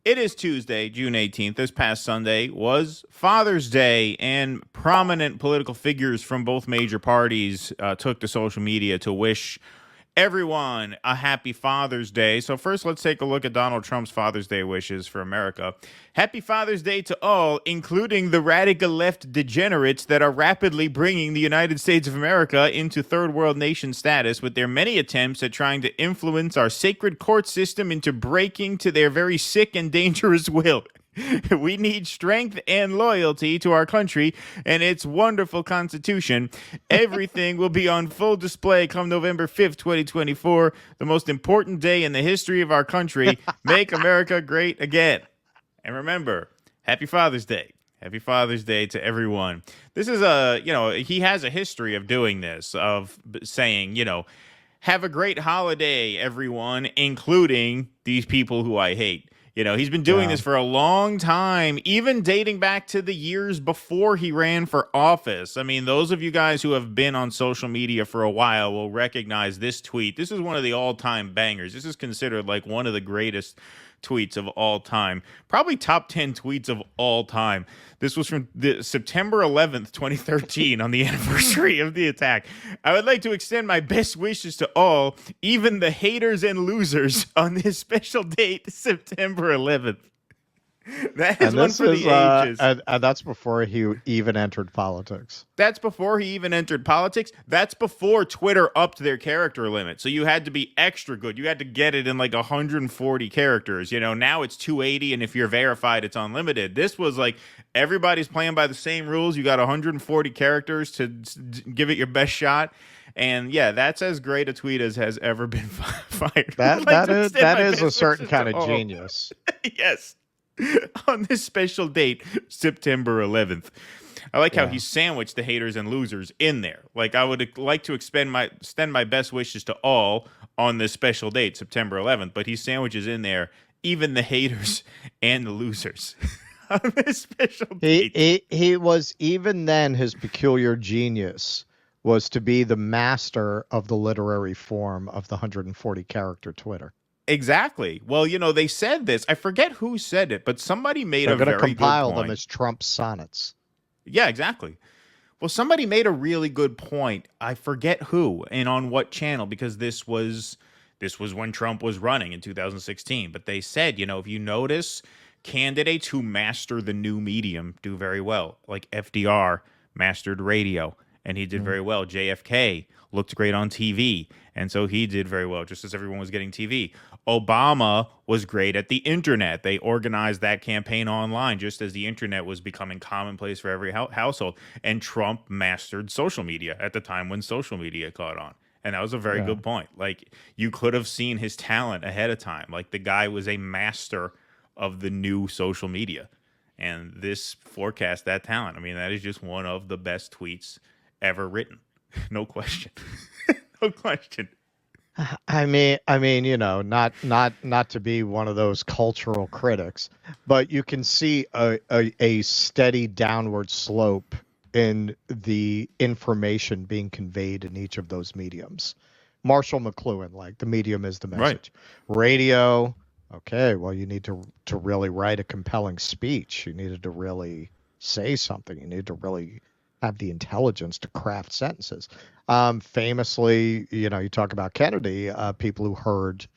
It is Tuesday, June 18th. This past Sunday was Father's Day, and prominent political figures from both major parties took to social media to wish everyone a happy Father's Day. So first, let's take a look at Donald Trump's Father's Day wishes for America. Happy Father's Day to all, including the radical left degenerates that are rapidly bringing the United States of America into third world nation status with their many attempts at trying to influence our sacred court system into breaking to their very sick and dangerous will. We need strength and loyalty to our country and its wonderful Constitution. Everything will be on full display come November 5th, 2024, the most important day in the history of our country. Make America great again. And remember, happy Father's Day. Happy Father's Day to everyone. This is he has a history of doing this, of saying, have a great holiday, everyone, including these people who I hate. He's been doing this for a long time, even dating back to the years before he ran for office. I mean, those of you guys who have been on social media for a while will recognize this tweet. This is one of the all-time bangers. This is considered like one of the greatest tweets of all time, probably top 10 tweets of all time. This was from September 11th, 2013, on the anniversary of the attack. I would like to extend my best wishes to all, even the haters and losers, on this special date, September 11th. That is one for the ages. And that's before he even entered politics. That's before he even entered politics. That's before Twitter upped their character limit. So you had to be extra good. You had to get it in like 140 characters. Now it's 280, and if you're verified, it's unlimited. This was like everybody's playing by the same rules. You got 140 characters to give it your best shot. And yeah, that's as great a tweet as has ever been fired. That is a certain kind of genius. Yes. On this special date, September 11th. I like how he sandwiched the haters and losers in there. Like, I would like to extend my best wishes to all on this special date, September 11th, but he sandwiches in there even the haters and the losers on this special date. He was, even then, his peculiar genius was to be the master of the literary form of the 140 character Twitter. Exactly. Well, they said this. I forget who said it, but somebody made a very good point. They're going to compile them as Trump sonnets. Yeah, exactly. Well, somebody made a really good point. I forget who and on what channel, because this was when Trump was running in 2016. But they said, if you notice, candidates who master the new medium do very well. Like FDR mastered radio, and he did very well. JFK looked great on TV, and so he did very well, just as everyone was getting TV. Obama was great at the internet. They organized that campaign online just as the internet was becoming commonplace for every household. And Trump mastered social media at the time when social media caught on. And that was a very good point. Like, you could have seen his talent ahead of time. Like, the guy was a master of the new social media. And this forecast that talent. I mean, that is just one of the best tweets ever written. No question. No question. I mean, not to be one of those cultural critics, but you can see a steady downward slope in the information being conveyed in each of those mediums. Marshall McLuhan, like, the medium is the message. Right. Radio, okay, well, you need to really write a compelling speech. You needed to really say something. You need to really have the intelligence to craft sentences. Famously, you talk about Kennedy, people who heard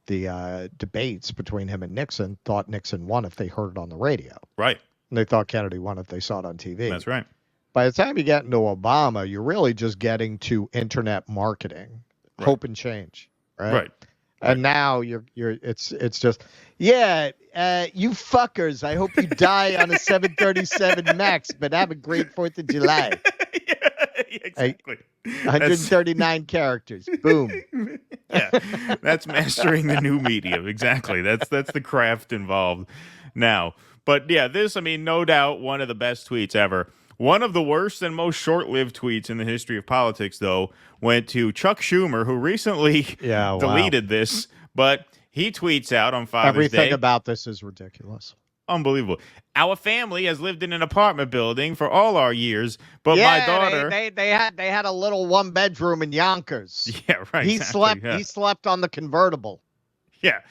the debates between him and Nixon thought Nixon won if they heard it on the radio. Right. And they thought Kennedy won if they saw it on TV. That's right. By the time you get into Obama, you're really just getting to internet marketing, hope and change. Right. And now it's just, you fuckers, I hope you die on a 737 MAX, but have a great 4th of July. Exactly. 139 characters. Boom. Yeah, that's mastering the new medium. Exactly. That's the craft involved now. But yeah, no doubt one of the best tweets ever. One of the worst and most short-lived tweets in the history of politics, though, went to Chuck Schumer, who recently deleted this, but he tweets out on Father's Day. Everything about this is ridiculous. Unbelievable. Our family has lived in an apartment building for all our years, but my daughter... They had a little one-bedroom in Yonkers. Yeah, right. He slept on the convertible. Yeah.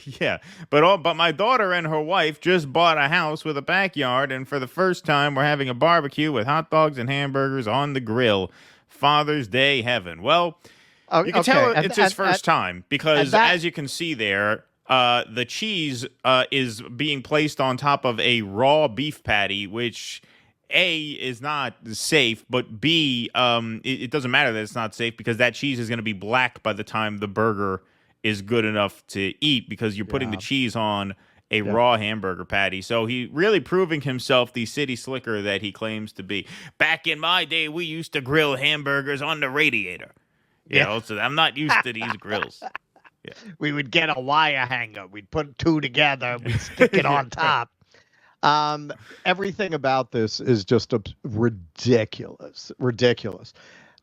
Yeah, but my daughter and her wife just bought a house with a backyard, and for the first time, we're having a barbecue with hot dogs and hamburgers on the grill. Father's Day heaven. Well, Oh, you can okay, tell it's his first time and because, that as you can see there, the cheese is being placed on top of a raw beef patty, which A is not safe, but B, it doesn't matter that it's not safe because that cheese is going to be black by the time the burger is good enough to eat because you're putting the yeah, cheese on a yeah. raw hamburger patty. So he really proving himself the city slicker that he claims to be. Back in my day, we used to grill hamburgers on the radiator. You Yeah. know, so I'm not used to these grills. Yeah. We would get a wire hanger. We'd put two together. We'd stick it on top. Everything about this is just ridiculous. Ridiculous.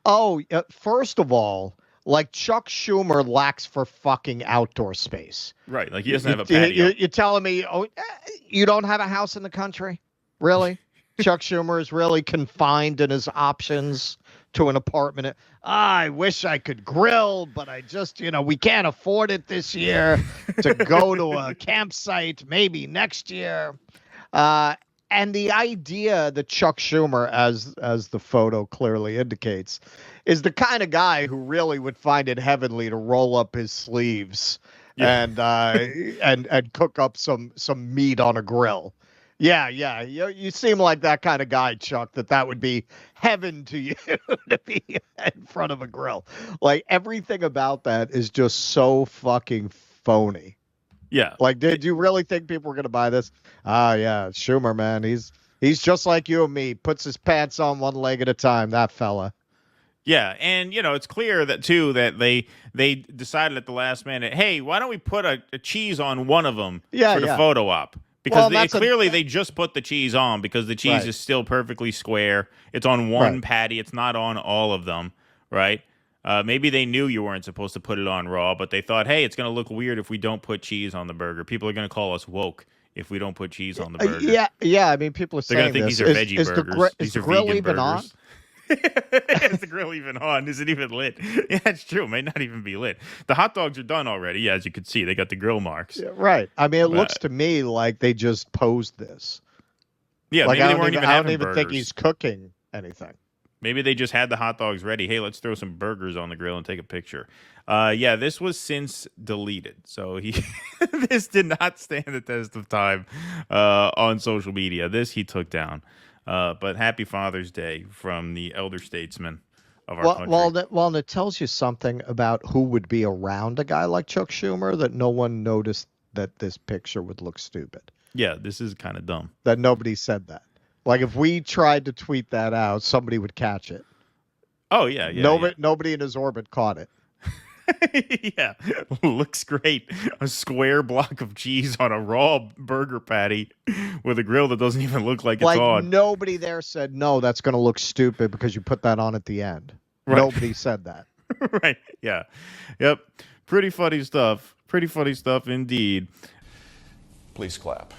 Oh, first of all, like Chuck Schumer lacks for fucking outdoor space. Right. Like he doesn't have a patio. You're telling me, you don't have a house in the country? Really? Chuck Schumer is really confined in his options to an apartment. I wish I could grill, but I just, we can't afford it this year to go to a campsite, maybe next year. And the idea that Chuck Schumer, as the photo clearly indicates, is the kind of guy who really would find it heavenly to roll up his sleeves and cook up some meat on a grill. Yeah. You seem like that kind of guy, Chuck, that would be heaven to you to be in front of a grill. Like everything about that is just so fucking phony. Yeah. Like, did you really think people were going to buy this? Yeah, Schumer, man. He's just like you and me. Puts his pants on one leg at a time, that fella. Yeah, and it's clear that they decided at the last minute, hey, why don't we put a cheese on one of them for the photo op? Because they just put the cheese on because the cheese is still perfectly square. It's on one patty. It's not on all of them, right? Maybe they knew you weren't supposed to put it on raw, but they thought, hey, it's going to look weird if we don't put cheese on the burger. People are going to call us woke if we don't put cheese on the burger. Yeah. I mean, people are saying they're going to think these are veggie burgers. Is the These are grill vegan even burgers. on? Is the grill even on? Is it even lit? Yeah, it's true. It may not even be lit. The hot dogs are done already. Yeah, as you can see, they got the grill marks. Yeah, right. I mean, it looks to me like they just posed this. Yeah, like, maybe they weren't even having I don't even think burgers. he's cooking anything. Maybe they just had the hot dogs ready. Hey, let's throw some burgers on the grill and take a picture. Yeah, this was since deleted. So this did not stand the test of time on social media. This he took down. But happy Father's Day from the elder statesman of our country. Well, it tells you something about who would be around a guy like Chuck Schumer that no one noticed that this picture would look stupid. Yeah, this is kind of dumb. That nobody said that. Like if we tried to tweet that out, somebody would catch it. Oh, yeah. Nobody in his orbit caught it. Yeah, looks great. A square block of cheese on a raw burger patty with a grill that doesn't even look like it's on. Nobody there said, no, that's going to look stupid because you put that on at the end. Right. Nobody said that. Right, yeah. Yep, pretty funny stuff. Pretty funny stuff indeed. Please clap.